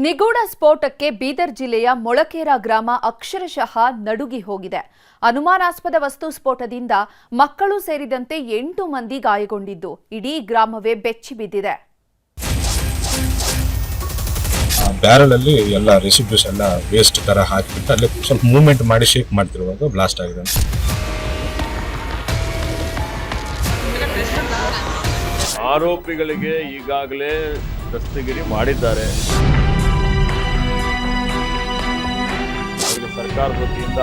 ನಿಗೂಢ ಸ್ಫೋಟಕ್ಕೆ ಬೀದರ್ ಜಿಲ್ಲೆಯ ಮೊಳಕೇರ ಗ್ರಾಮ ಅಕ್ಷರಶಃ ನಡುಗಿ ಹೋಗಿದೆ. ಅನುಮಾನಾಸ್ಪದ ವಸ್ತು ಸ್ಫೋಟದಿಂದ ಮಕ್ಕಳು ಸೇರಿದಂತೆ 8 ಮಂದಿ ಗಾಯಗೊಂಡಿದ್ದು ಇಡೀ ಗ್ರಾಮವೇ ಬೆಚ್ಚಿ ಬಿದ್ದಿದೆ. ಬ್ಯಾರಲ್ ಅಲ್ಲಿ ಎಲ್ಲ ರೆಸಿಡ್ಯೂಸ್ ಎಲ್ಲ ವೇಸ್ಟ್ ತರ ಹಾಕಿಬಿಟ್ಟು ಅಲ್ಲಿ ಸ್ವಲ್ಪ ಮೂವ್ಮೆಂಟ್ ಮಾಡಿ ಶೇಕ್ ಮಾಡ್ತಿರುವಾಗ ಬ್ಲಾಸ್ಟ್ ಆಗಿದೆ. ಆರೋಪಿಗಳಿಗೆ ಈಗಾಗಲೇ ದಸ್ತಗಿರಿ ಮಾಡಿದ್ದಾರೆ. ಸರ್ಕಾರದ ವತಿಯಿಂದ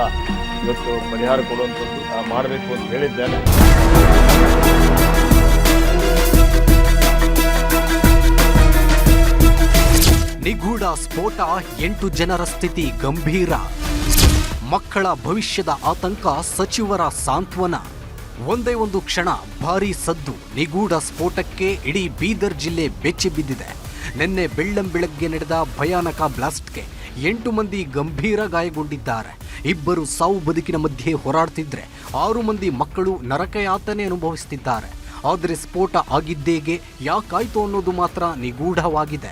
ಇವತ್ತು ಪರಿಹಾರ ಕೊಡುವಂಥದ್ದು ಮಾಡಬೇಕು ಅಂತ ಹೇಳಿದ್ದೇನೆ. ನಿಗೂಢ ಸ್ಫೋಟ, 8 ಜನರ ಸ್ಥಿತಿ ಗಂಭೀರ. ಮಕ್ಕಳ ಭವಿಷ್ಯದ ಆತಂಕ, ಸಚಿವರ ಸಾಂತ್ವನ. ಒಂದೇ ಒಂದು ಕ್ಷಣ ಭಾರೀ ಸದ್ದು. ನಿಗೂಢ ಸ್ಫೋಟಕ್ಕೆ ಇಡೀ ಬೀದರ್ ಜಿಲ್ಲೆ ಬೆಚ್ಚಿ ಬಿದ್ದಿದೆ. ನಿನ್ನೆ ಬೆಳ್ಳಂಬೆಳಗ್ಗೆ ನಡೆದ ಭಯಾನಕ ಬ್ಲಾಸ್ಟ್ಗೆ 8 ಮಂದಿ ಗಂಭೀರ ಗಾಯಗೊಂಡಿದ್ದಾರೆ. 2 ಸಾವು ಬದುಕಿನ ಮಧ್ಯೆ ಹೋರಾಡ್ತಿದ್ರೆ 6 ಮಂದಿ ಮಕ್ಕಳು ನರಕಯಾತನೆ ಅನುಭವಿಸುತ್ತಿದ್ದಾರೆ. ಆದರೆ ಸ್ಫೋಟ ಆಗಿದ್ದೇಗೆ, ಯಾಕಾಯ್ತು ಅನ್ನೋದು ಮಾತ್ರ ನಿಗೂಢವಾಗಿದೆ.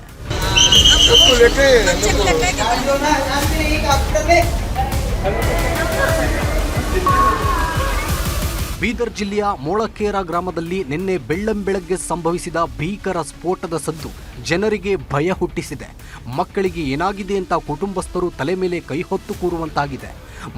ಬೀದರ್ ಜಿಲ್ಲೆಯ ಮೊಳಕೇರ ಗ್ರಾಮದಲ್ಲಿ ನಿನ್ನೆ ಬೆಳ್ಳಂಬೆಳಗ್ಗೆ ಸಂಭವಿಸಿದ ಭೀಕರ ಸ್ಫೋಟದ ಸದ್ದು ಜನರಿಗೆ ಭಯ ಹುಟ್ಟಿಸಿದೆ. ಮಕ್ಕಳಿಗೆ ಏನಾಗಿದೆ ಅಂತ ಕುಟುಂಬಸ್ಥರು ತಲೆ ಮೇಲೆ ಕೈ ಹೊತ್ತು ಕೂರುವಂತಾಗಿದೆ.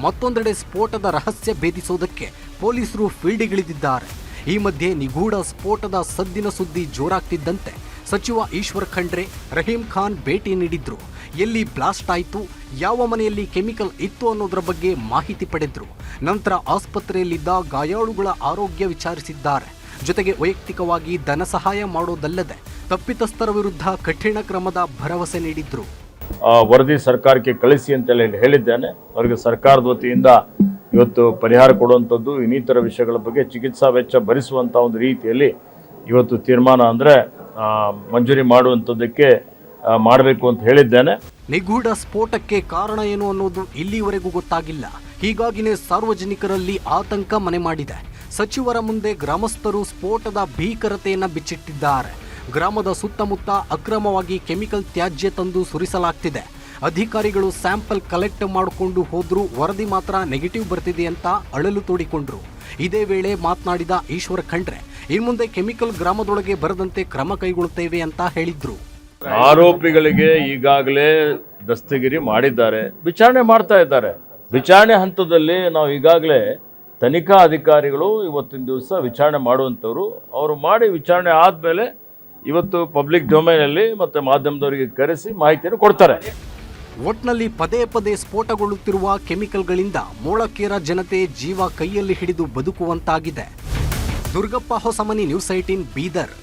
ಮತ್ತೊಂದೆಡೆ ಸ್ಫೋಟದ ರಹಸ್ಯ ಭೇದಿಸೋದಕ್ಕೆ ಪೊಲೀಸರು ಫೀಲ್ಡಿಗಿಳಿದಿದ್ದಾರೆ. ಈ ಮಧ್ಯೆ ನಿಗೂಢ ಸ್ಫೋಟದ ಸದ್ದಿನ ಸುದ್ದಿ ಜೋರಾಗ್ತಿದ್ದಂತೆ ಸಚಿವ ಈಶ್ವರ್ ಖಂಡ್ರೆ ರಹೀಂ ಖಾನ್ ಭೇಟಿ ನೀಡಿದ್ರು. ಎಲ್ಲಿ ಬ್ಲಾಸ್ಟ್ ಆಯಿತು, ಯಾವ ಮನೆಯಲ್ಲಿ ಕೆಮಿಕಲ್ ಇತ್ತು ಅನ್ನೋದರ ಬಗ್ಗೆ ಮಾಹಿತಿ ಪಡೆದ್ರು. ನಂತರ ಆಸ್ಪತ್ರೆಯಲ್ಲಿದ್ದ ಗಾಯಾಳುಗಳ ಆರೋಗ್ಯ ವಿಚಾರಿಸಿದ್ದಾರೆ. ಜೊತೆಗೆ ವೈಯಕ್ತಿಕವಾಗಿ ಧನ ಸಹಾಯ ಮಾಡೋದಲ್ಲದೆ ತಪ್ಪಿತಸ್ಥರ ವಿರುದ್ಧ ಕಠಿಣ ಕ್ರಮದ ಭರವಸೆ ನೀಡಿದ್ರು. ವರದಿ ಸರ್ಕಾರಕ್ಕೆ ಕಳಿಸಿ ಅಂತೇಳಿ ಹೇಳಿದ್ದೇನೆ. ಅವರಿಗೆ ಸರ್ಕಾರದ ವತಿಯಿಂದ ಇವತ್ತು ಪರಿಹಾರ ಕೊಡುವಂಥದ್ದು, ಇನ್ನಿತರ ವಿಷಯಗಳ ಬಗ್ಗೆ ಚಿಕಿತ್ಸಾ ವೆಚ್ಚ ಭರಿಸುವಂಥ ಒಂದು ರೀತಿಯಲ್ಲಿ ಇವತ್ತು ತೀರ್ಮಾನ ಅಂದರೆ ಮಂಜೂರಿ ಮಾಡುವಂಥದ್ದಕ್ಕೆ ಮಾಡಬೇಕು ಅಂತ ಹೇಳಿದ್ದೇನೆ. ನಿಗೂಢ ಸ್ಫೋಟಕ್ಕೆ ಕಾರಣ ಏನು ಅನ್ನೋದು ಇಲ್ಲಿವರೆಗೂ ಗೊತ್ತಾಗಿಲ್ಲ. ಹೀಗಾಗಿನೇ ಸಾರ್ವಜನಿಕರಲ್ಲಿ ಆತಂಕ ಮನೆ ಮಾಡಿದೆ. ಸಚಿವರ ಮುಂದೆ ಗ್ರಾಮಸ್ಥರು ಸ್ಫೋಟದ ಭೀಕರತೆಯನ್ನು ಬಿಚ್ಚಿಟ್ಟಿದ್ದಾರೆ. ಗ್ರಾಮದ ಸುತ್ತಮುತ್ತ ಅಕ್ರಮವಾಗಿ ಕೆಮಿಕಲ್ ತ್ಯಾಜ್ಯ ತಂದು ಸುರಿಸಲಾಗ್ತಿದೆ. ಅಧಿಕಾರಿಗಳು ಸ್ಯಾಂಪಲ್ ಕಲೆಕ್ಟ್ ಮಾಡಿಕೊಂಡು ಹೋದ್ರೂ ವರದಿ ಮಾತ್ರ ನೆಗೆಟಿವ್ ಬರ್ತಿದೆ ಅಂತ ಅಳಲು ತೋಡಿಕೊಂಡ್ರು. ಇದೇ ವೇಳೆ ಮಾತನಾಡಿದ ಈಶ್ವರ್ ಖಂಡ್ರೆ ಇನ್ನು ಮುಂದೆ ಕೆಮಿಕಲ್ ಗ್ರಾಮದೊಳಗೆ ಬರದಂತೆ ಕ್ರಮ ಕೈಗೊಳ್ಳುತ್ತೇವೆ ಅಂತ ಹೇಳಿದ್ರು. ಆರೋಪಿಗಳಿಗೆ ಈಗಾಗಲೇ ದಸ್ತಗಿರಿ ಮಾಡಿದ್ದಾರೆ, ವಿಚಾರಣೆ ಮಾಡ್ತಾ ಇದ್ದಾರೆ. ವಿಚಾರಣೆ ಹಂತದಲ್ಲಿ ನಾವು ಈಗಾಗಲೇ ತನಿಖಾ ಅಧಿಕಾರಿಗಳು ಇವತ್ತಿನ ದಿವಸ ವಿಚಾರಣೆ ಮಾಡುವಂಥವ್ರು, ಅವರು ಮಾಡಿ ವಿಚಾರಣೆ ಆದಮೇಲೆ ಇವತ್ತು ಪಬ್ಲಿಕ್ ಡೊಮೈನಲ್ಲಿ ಮತ್ತು ಮಾಧ್ಯಮದವರಿಗೆ ಕರೆಸಿ ಮಾಹಿತಿಯನ್ನು ಕೊಡ್ತಾರೆ. ಒಟ್ನಲ್ಲಿ ಪದೇ ಪದೇ ಸ್ಫೋಟಗೊಳ್ಳುತ್ತಿರುವ ಕೆಮಿಕಲ್ಗಳಿಂದ ಮೊಳಕೇರ ಜನತೆ ಜೀವ ಕೈಯಲ್ಲಿ ಹಿಡಿದು ಬದುಕುವಂತಾಗಿದೆ. ದುರ್ಗಪ್ಪ ಹೊಸಮನಿ, ನ್ಯೂಸ್ 18 ಬೀದರ್.